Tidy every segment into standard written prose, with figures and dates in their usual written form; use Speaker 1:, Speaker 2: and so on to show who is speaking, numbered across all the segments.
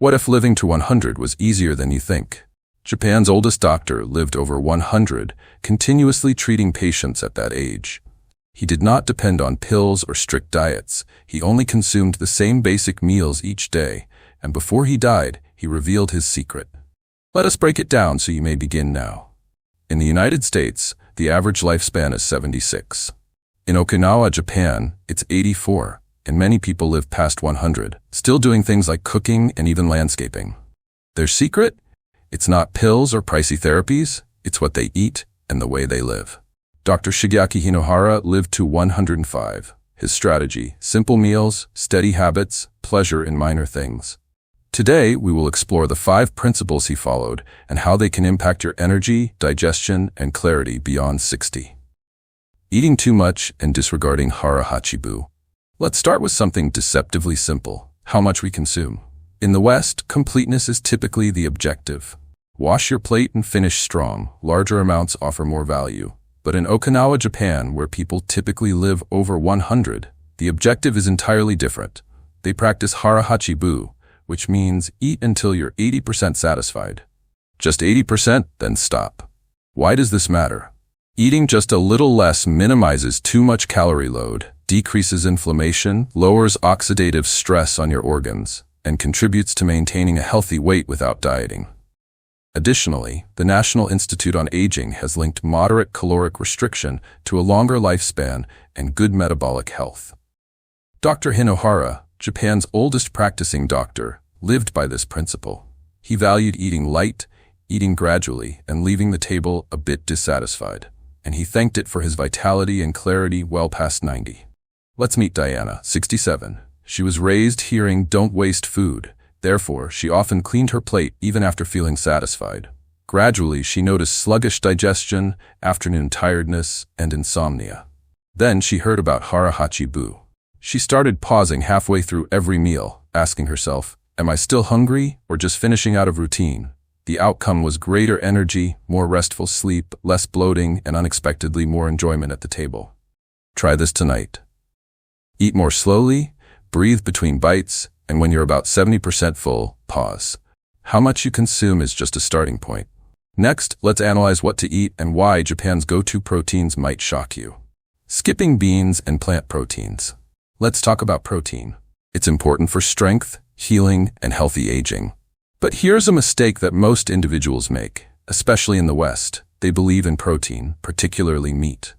Speaker 1: What if living to 100 was easier than you think? Japan's oldest doctor lived over 100, continuously treating patients at that age. He did not depend on pills or strict diets. He only consumed the same basic meals each day, and before he died, he revealed his secret. Let us break it down so you may begin now. In the United States, the average lifespan is 76. In Okinawa, Japan, it's 84, and many people live past 100, still doing things like cooking and even landscaping. Their secret? It's not pills or pricey therapies, it's what they eat and the way they live. Dr. Shigeaki Hinohara lived to 105. His strategy: simple meals, steady habits, pleasure in minor things. Today, we will explore the 5 principles he followed and how they can impact your energy, digestion, and clarity beyond 60. Eating too much and disregarding hara hachibu. Let's start with something deceptively simple: how much we consume. In the West, completeness is typically the objective. Wash your plate and finish strong. Larger amounts offer more value. But in Okinawa, Japan, where people typically live over 100, the objective is entirely different. They practice hara hachibu, which means eat until you're 80% satisfied. Just 80%, then stop. Why does this matter? Eating just a little less minimizes too much calorie load, decreases inflammation, lowers oxidative stress on your organs, and contributes to maintaining a healthy weight without dieting. Additionally, the National Institute on Aging has linked moderate caloric restriction to a longer lifespan and good metabolic health. Dr. Hinohara, Japan's oldest practicing doctor, lived by this principle. He valued eating light, eating gradually, and leaving the table a bit dissatisfied. And he thanked it for his vitality and clarity well past 90. Let's meet Diana, 67. She was raised hearing "don't waste food." Therefore, she often cleaned her plate even after feeling satisfied. Gradually, she noticed sluggish digestion, afternoon tiredness, and insomnia. Then she heard about hara hachibu. She started pausing halfway through every meal, asking herself, "Am I still hungry or just finishing out of routine?" The outcome was greater energy, more restful sleep, less bloating, and unexpectedly more enjoyment at the table. Try this tonight. Eat more slowly, breathe between bites, and when you're about 70% full, pause. How much you consume is just a starting point. Next, let's analyze what to eat and why Japan's go-to proteins might shock you. Skipping beans and plant proteins. Let's talk about protein. It's important for strength, healing, and healthy aging. But here's a mistake that most individuals make, especially in the West. They believe in protein, particularly meat.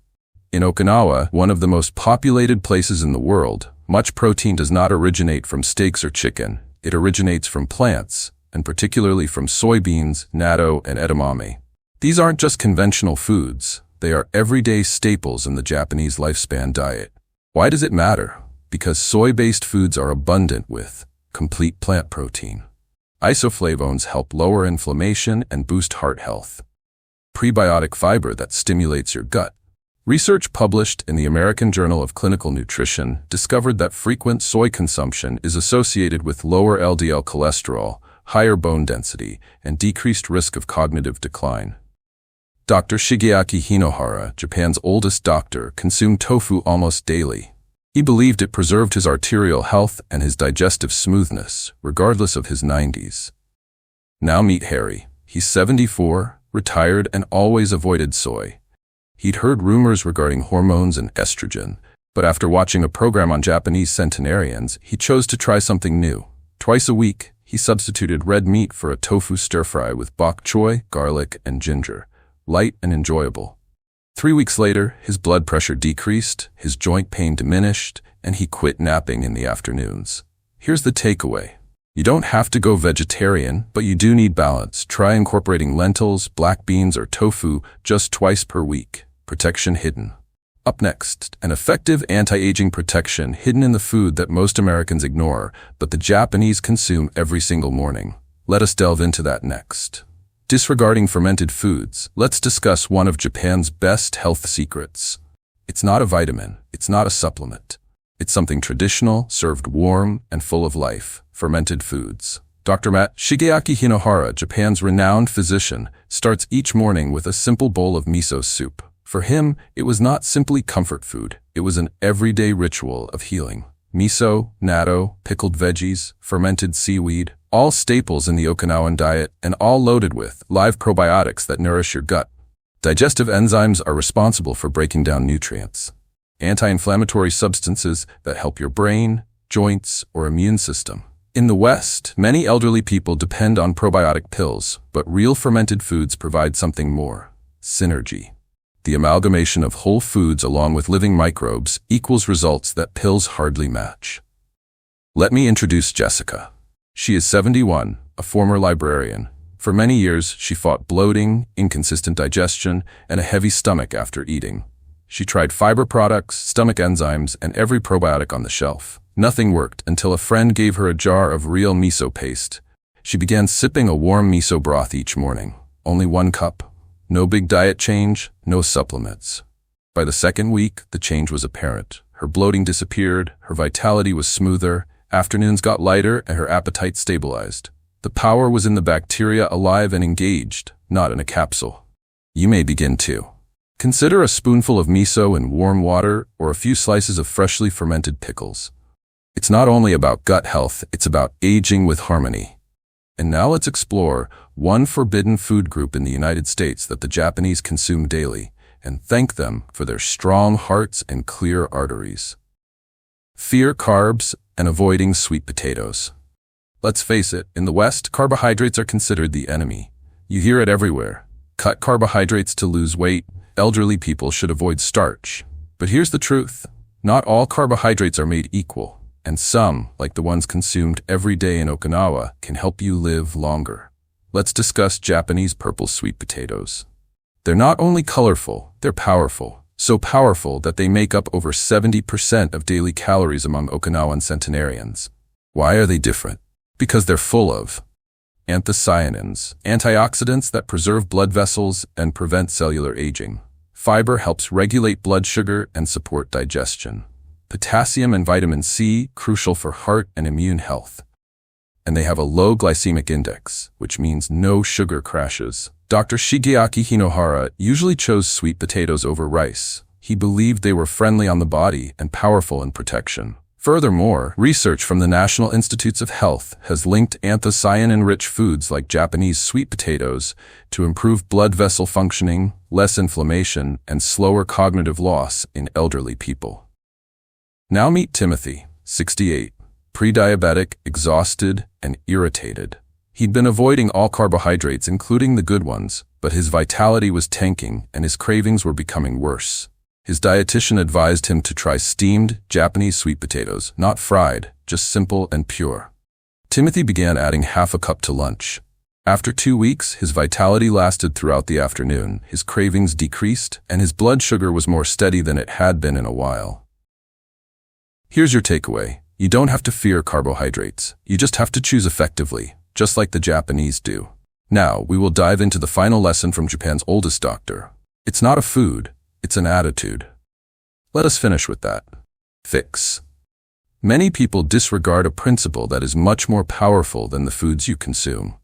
Speaker 1: In Okinawa, one of the most populated places in the world, much protein does not originate from steaks or chicken. It originates from plants, and particularly from soybeans, natto, and edamame. These aren't just conventional foods. They are everyday staples in the Japanese lifespan diet. Why does it matter? Because soy-based foods are abundant with complete plant protein. Isoflavones help lower inflammation and boost heart health. Prebiotic fiber that stimulates your gut. Research published in the American Journal of Clinical Nutrition discovered that frequent soy consumption is associated with lower LDL cholesterol, higher bone density, and decreased risk of cognitive decline. Dr. Shigeaki Hinohara, Japan's oldest doctor, consumed tofu almost daily. He believed it preserved his arterial health and his digestive smoothness, regardless of his 90s. Now meet Harry. He's 74, retired, and always avoided soy. He'd heard rumors regarding hormones and estrogen, but after watching a program on Japanese centenarians, he chose to try something new. Twice a week, he substituted red meat for a tofu stir-fry with bok choy, garlic, and ginger. Light and enjoyable. 3 weeks later, his blood pressure decreased, his joint pain diminished, and he quit napping in the afternoons. Here's the takeaway. You don't have to go vegetarian, but you do need balance. Try incorporating lentils, black beans, or tofu just twice per week. Protection hidden. Up next, an effective anti-aging protection hidden in the food that most Americans ignore, but the Japanese consume every single morning. Let us delve into that next. Disregarding fermented foods, let's discuss one of Japan's best health secrets. It's not a vitamin, it's not a supplement. It's something traditional, served warm, and full of life: fermented foods. Dr. Shigeaki Hinohara, Japan's renowned physician, starts each morning with a simple bowl of miso soup. For him, it was not simply comfort food, it was an everyday ritual of healing. Miso, natto, pickled veggies, fermented seaweed, all staples in the Okinawan diet and all loaded with live probiotics that nourish your gut. Digestive enzymes are responsible for breaking down nutrients. Anti-inflammatory substances that help your brain, joints, or immune system. In the West, many elderly people depend on probiotic pills, but real fermented foods provide something more: synergy. The amalgamation of whole foods along with living microbes equals results that pills hardly match. Let me introduce Jessica. She is 71, a former librarian. For many years, she fought bloating, inconsistent digestion, and a heavy stomach after eating. She tried fiber products, stomach enzymes, and every probiotic on the shelf. Nothing worked until a friend gave her a jar of real miso paste. She began sipping a warm miso broth each morning. Only 1 cup. No big diet change, no supplements. By the second week, the change was apparent. Her bloating disappeared, her vitality was smoother, afternoons got lighter, and her appetite stabilized. The power was in the bacteria alive and engaged, not in a capsule. You may begin too. Consider a spoonful of miso in warm water or a few slices of freshly fermented pickles. It's not only about gut health, it's about aging with harmony. And now let's explore one forbidden food group in the United States that the Japanese consume daily, and thank them for their strong hearts and clear arteries. Fear carbs and avoiding sweet potatoes. Let's face it, in the West, carbohydrates are considered the enemy. You hear it everywhere. Cut carbohydrates to lose weight. Elderly people should avoid starch. But here's the truth. Not all carbohydrates are made equal, and some, like the ones consumed every day in Okinawa, can help you live longer. Let's discuss Japanese purple sweet potatoes. They're not only colorful, they're powerful. So powerful that they make up over 70% of daily calories among Okinawan centenarians. Why are they different? Because they're full of anthocyanins, antioxidants that preserve blood vessels and prevent cellular aging. Fiber helps regulate blood sugar and support digestion. Potassium and vitamin C, crucial for heart and immune health. And they have a low glycemic index, which means no sugar crashes. Dr. Shigeaki Hinohara usually chose sweet potatoes over rice. He believed they were friendly on the body and powerful in protection. Furthermore, research from the National Institutes of Health has linked anthocyanin-rich foods like Japanese sweet potatoes to improve blood vessel functioning, less inflammation, and slower cognitive loss in elderly people. Now meet Timothy, 68, pre-diabetic, exhausted, and irritated. He'd been avoiding all carbohydrates, including the good ones, but his vitality was tanking and his cravings were becoming worse. His dietitian advised him to try steamed Japanese sweet potatoes, not fried, just simple and pure. Timothy began adding half a cup to lunch. After 2 weeks, his vitality lasted throughout the afternoon, his cravings decreased, and his blood sugar was more steady than it had been in a while. Here's your takeaway. You don't have to fear carbohydrates. You just have to choose effectively, just like the Japanese do. Now, we will dive into the final lesson from Japan's oldest doctor. It's not a food, it's an attitude. Let us finish with that. Fix. Many people disregard a principle that is much more powerful than the foods you consume.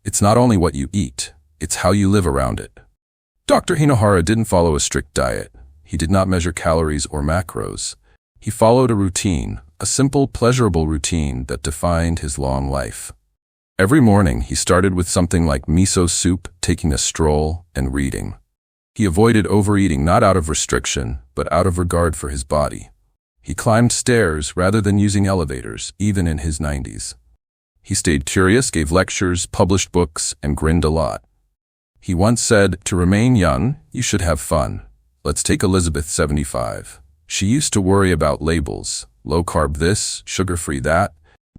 Speaker 1: It's not only what you eat, it's how you live around it. Dr. Hinohara didn't follow a strict diet. He did not measure calories or macros. He followed a routine, a simple, pleasurable routine that defined his long life. Every morning, he started with something like miso soup, taking a stroll, and reading. He avoided overeating not out of restriction, but out of regard for his body. He climbed stairs rather than using elevators, even in his 90s. He stayed curious, gave lectures, published books, and grinned a lot. He once said, "To remain young, you should have fun." Let's take Elizabeth, 75. She used to worry about labels, low-carb this, sugar-free that,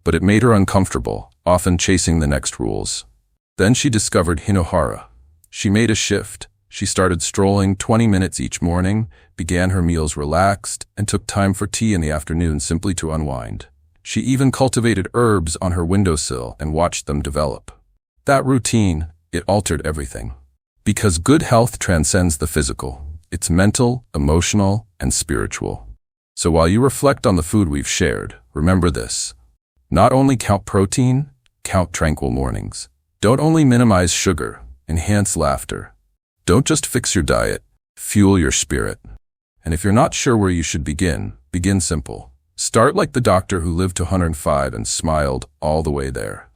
Speaker 1: but it made her uncomfortable, often chasing the next rules. Then she discovered Hinohara. She made a shift. She started strolling 20 minutes each morning, began her meals relaxed, and took time for tea in the afternoon simply to unwind. She even cultivated herbs on her windowsill and watched them develop. That routine, it altered everything. Because good health transcends the physical. It's mental, emotional, and spiritual. So while you reflect on the food we've shared, remember this. Not only count protein, count tranquil mornings. Don't only minimize sugar, enhance laughter. Don't just fix your diet, fuel your spirit. And if you're not sure where you should begin, begin simple. Start like the doctor who lived to 105 and smiled all the way there.